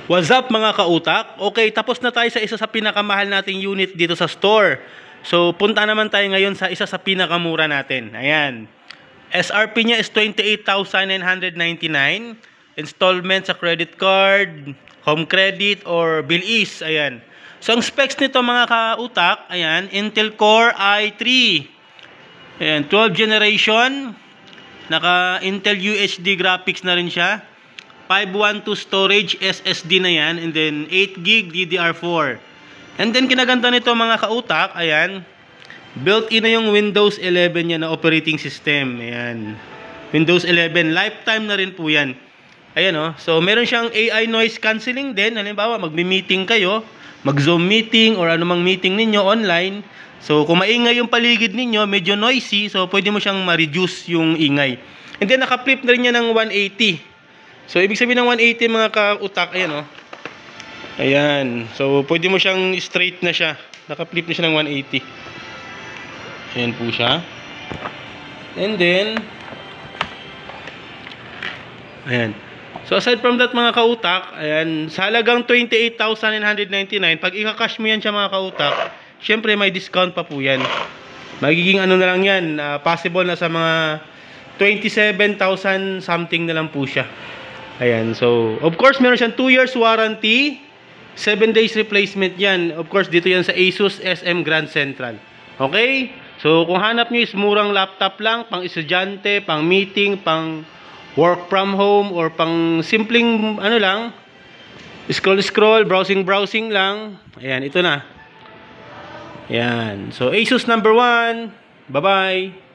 What's up mga kautak? Okay, tapos na tayo sa isa sa pinakamahal nating unit dito sa store. So, punta naman tayo ngayon sa isa sa pinakamura natin. Ayan. SRP niya is 28,999. Installment sa credit card, home credit, or bill-is. Ayan. So, ang specs nito mga kautak, ayan, Intel Core i3. Ayan, 12 generation. Naka Intel UHD graphics na rin siya. 512 storage SSD na yan, and then 8GB DDR4. And then kinaganda nito mga kautak, ayan, built-in na yung Windows 11 yan na operating system. Ayan, Windows 11 lifetime na rin po yan. Ayan oh. So meron siyang AI noise cancelling din. Halimbawa magmi-meeting kayo, mag-Zoom meeting or anumang meeting ninyo online. So kung maingay yung paligid ninyo, medyo noisy, so pwede mo siyang ma-reduce yung ingay. And then naka-flip na rin niya ng 180. So, ibig sabihin ng 180 mga kautak, ayan o. Ayan. So, pwede mo siyang straight na siya. Naka-flip na siya ng 180. Ayan po siya. And then, ayan. So, aside from that mga kautak, ayan, sa halagang 28,999, pag i-cash mo yan siya mga kautak, syempre may discount pa po yan. Magiging ano na lang yan, possible na sa mga 27,000 something na lang po siya. Ayan, so, of course, meron siyang 2 years warranty, 7 days replacement yan. Of course, dito yan sa Asus SM Grand Central. Okay? So, kung hanap nyo is murang laptop lang, pang estudyante, pang meeting, pang work from home, or pang simpleng, ano lang, scroll, browsing lang. Ayan, ito na. Ayan. So, Asus number 1. Bye-bye.